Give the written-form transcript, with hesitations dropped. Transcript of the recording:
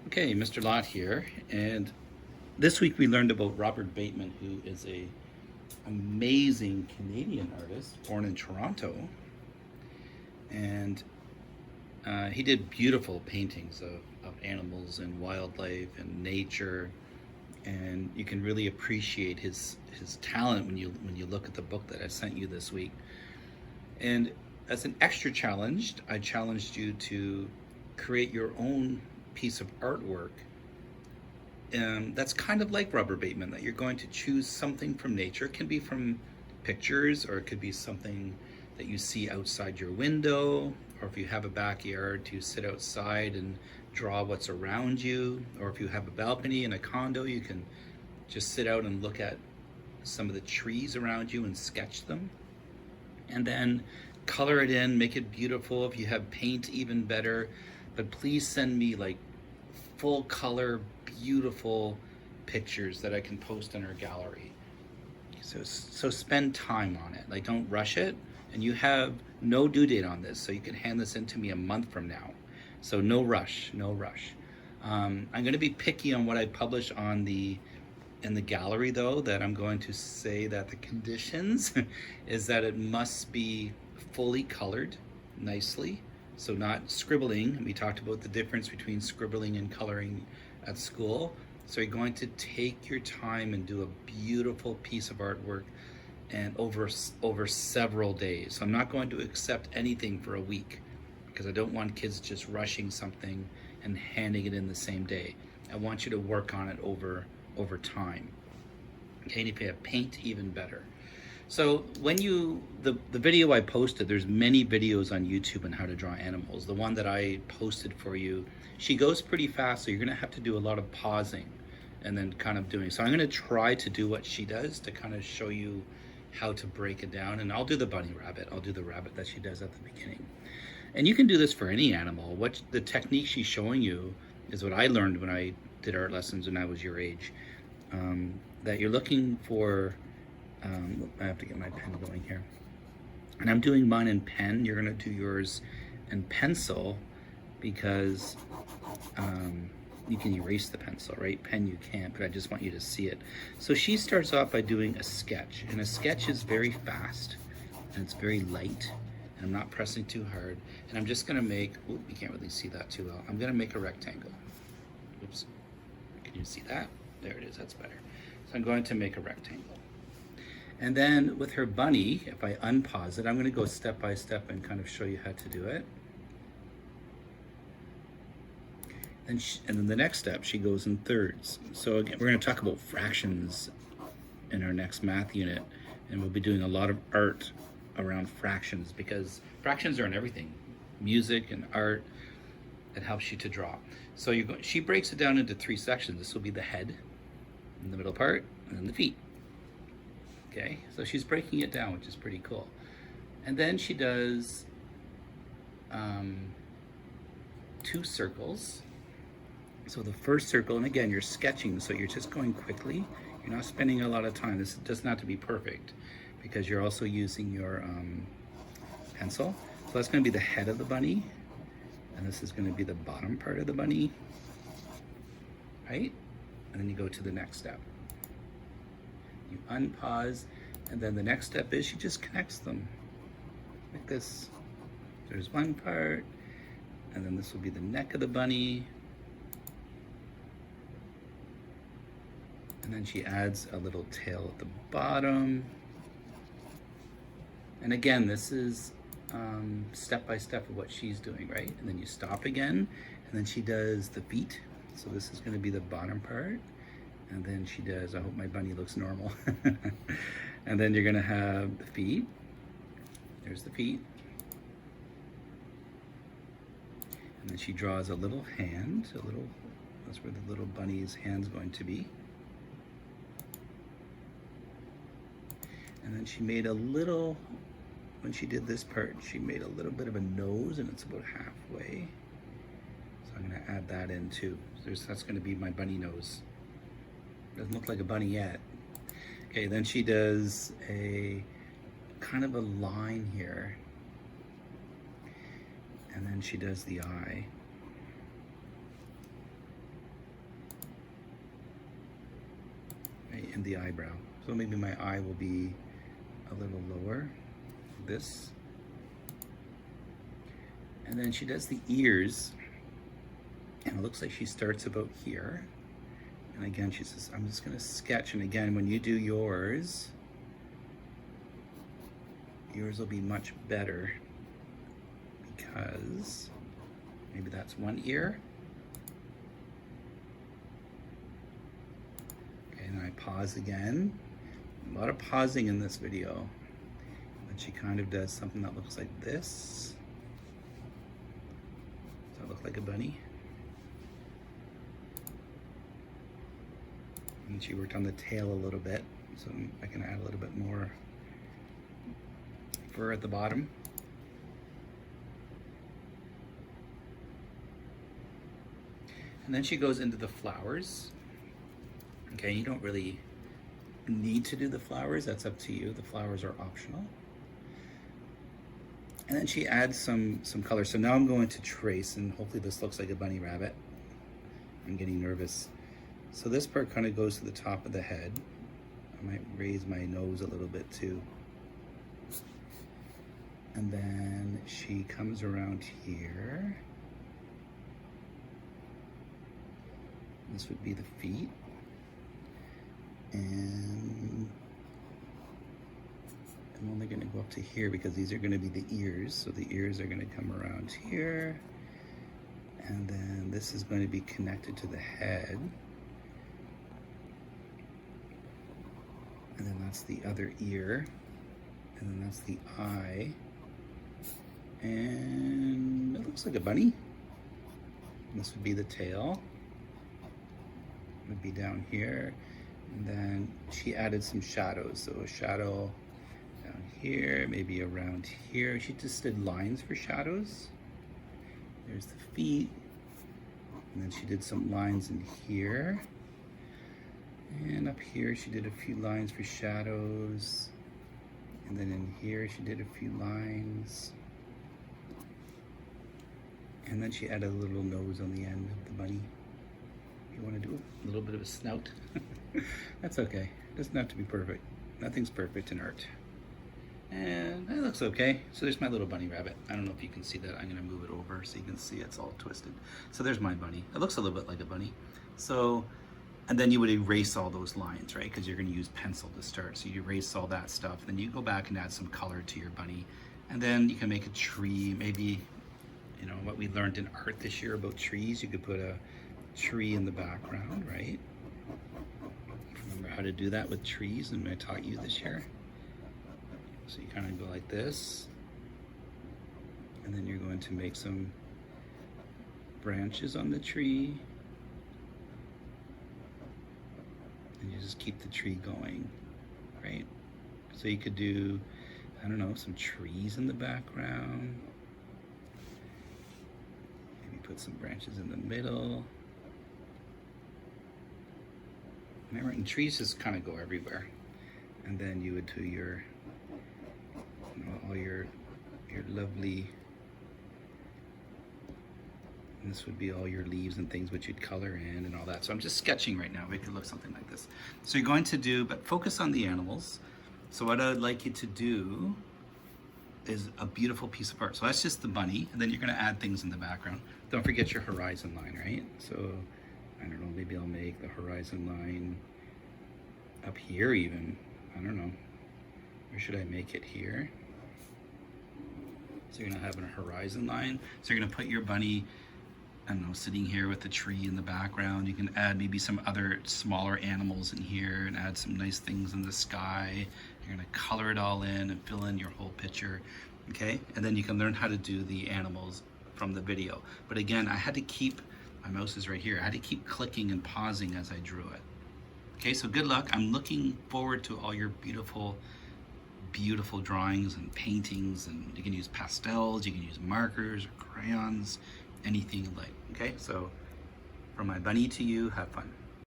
Okay, Mr. Lott here, and this week we learned about Robert Bateman, who is a amazing Canadian artist born in Toronto, and he did beautiful paintings of animals and wildlife and nature, and you can really appreciate his talent when you look at the book that I sent you this week. And as an extra challenge, I challenged you to create your own piece of artwork that's kind of like Rubber Bateman, that you're going to choose something from nature. It can be from pictures, or it could be something that you see outside your window, or if you have a backyard, to sit outside and draw what's around you, or if you have a balcony in a condo, you can just sit out and look at some of the trees around you and sketch them, and then color it in, make it beautiful. If you have paint, even better. But please send me like full color, beautiful pictures that I can post in our gallery. So spend time on it. Like, don't rush it. And you have no due date on this, so you can hand this in to me a month from now. So no rush, no rush. I'm going to be picky on what I publish on in the gallery, though, that I'm going to say that the conditions is that it must be fully colored nicely. So not scribbling. We talked about the difference between scribbling and coloring at school. So you're going to take your time and do a beautiful piece of artwork and over several days. So I'm not going to accept anything for a week, because I don't want kids just rushing something and handing it in the same day. I want you to work on it over time. Okay, and if you have paint, even better. So when the video I posted, there's many videos on YouTube on how to draw animals. The one that I posted for you, she goes pretty fast, so you're gonna have to do a lot of pausing and then kind of doing. So I'm gonna try to do what she does to kind of show you how to break it down. And I'll do the bunny rabbit. I'll do the rabbit that she does at the beginning. And you can do this for any animal. What the technique she's showing you is what I learned when I did art lessons when I was your age. That you're looking for, I have to get my pen going here. And I'm doing mine in pen. You're gonna do yours in pencil, because you can erase the pencil, right? Pen you can't, but I just want you to see it. So she starts off by doing a sketch, and a sketch is very fast and it's very light, and I'm not pressing too hard. And I'm just gonna make, you can't really see that too well. I'm gonna make a rectangle. Oops, can you see that? There it is, that's better. So I'm going to make a rectangle. And then with her bunny, if I unpause it, I'm gonna go step by step and kind of show you how to do it. And then the next step, she goes in thirds. So again, we're gonna talk about fractions in our next math unit, and we'll be doing a lot of art around fractions, because fractions are in everything, music and art. It helps you to draw. So she breaks it down into 3 sections. This will be the head, in the middle part, and then the feet. Okay, so she's breaking it down, which is pretty cool. And then she does 2 circles. So the first circle, and again, you're sketching, so you're just going quickly. You're not spending a lot of time. This doesn't have to be perfect, because you're also using your pencil. So that's gonna be the head of the bunny, and this is gonna be the bottom part of the bunny, right? And then you go to the next step. You unpause, and then the next step is she just connects them like this. There's one part, and then this will be the neck of the bunny. And then she adds a little tail at the bottom. And again, this is step by step of what she's doing, right? And then you stop again, and then she does the feet. So this is gonna be the bottom part. And then she does, I hope my bunny looks normal. And then you're gonna have the feet. There's the feet. And then she draws a little hand, that's where the little bunny's hand's going to be. And then she made a little, when she did this part, she made a little bit of a nose, and it's about halfway. So I'm gonna add that in too. That's gonna be my bunny nose. Doesn't look like a bunny yet. Okay, then she does a kind of a line here. And then she does the eye. and the eyebrow. So maybe my eye will be a little lower, this. And then she does the ears, and it looks like she starts about here. And again, she says, I'm just gonna sketch, and again, when you do yours will be much better, because maybe that's one ear. Okay, and I pause again. A lot of pausing in this video. And she kind of does something that looks like this. Does that look like a bunny? And she worked on the tail a little bit, so I can add a little bit more fur at the bottom. And then she goes into the flowers. Okay, you don't really need to do the flowers, that's up to you. The flowers are optional. And then she adds some color. So now I'm going to trace, and hopefully this looks like a bunny rabbit. I'm getting nervous. So this part kind of goes to the top of the head. I might raise my nose a little bit too. And then she comes around here. This would be the feet. And I'm only going to go up to here because these are going to be the ears. So the ears are going to come around here. And then this is going to be connected to the head. And then that's the other ear. And then that's the eye. And it looks like a bunny. This would be the tail. It would be down here. And then she added some shadows. So a shadow down here, maybe around here. She just did lines for shadows. There's the feet. And then she did some lines in here. And up here she did a few lines for shadows. And then in here she did a few lines. And then she added a little nose on the end of the bunny. You want to do a little bit of a snout? That's okay. It doesn't have to be perfect. Nothing's perfect in art. And that looks okay. So there's my little bunny rabbit. I don't know if you can see that. I'm going to move it over so you can see it's all twisted. So there's my bunny. It looks a little bit like a bunny. So, and then you would erase all those lines, right? Because you're going to use pencil to start. So you erase all that stuff. Then you go back and add some color to your bunny. And then you can make a tree. Maybe, you know, what we learned in art this year about trees, you could put a tree in the background, right? Remember how to do that with trees, and I taught you this year. So you kind of go like this, and then you're going to make some branches on the tree, and you just keep the tree going, right? So you could do, I don't know, some trees in the background. Maybe put some branches in the middle. Remember, and trees just kind of go everywhere. And then you would do your, you know, all your lovely, and this would be all your leaves and things which you'd color in and all that. So I'm just sketching right now. It could look something like this. So you're going to do, but focus on the animals. So what I would like you to do is a beautiful piece of art. So that's just the bunny, and then you're going to add things in the background. Don't forget your horizon line, right? So I don't know, maybe I'll make the horizon line up here even. I don't know. Where should I make it? Here? So you're gonna have a horizon line. So you're gonna put your bunny, I don't know, sitting here with the tree in the background. You can add maybe some other smaller animals in here and add some nice things in the sky. You're gonna color it all in and fill in your whole picture, okay? And then you can learn how to do the animals from the video. But again, I had to keep, my mouse is right here, I had to keep clicking and pausing as I drew it. Okay, so good luck. I'm looking forward to all your beautiful, beautiful drawings and paintings, and you can use pastels, you can use markers or crayons, anything you like, okay? So from my bunny to you, have fun.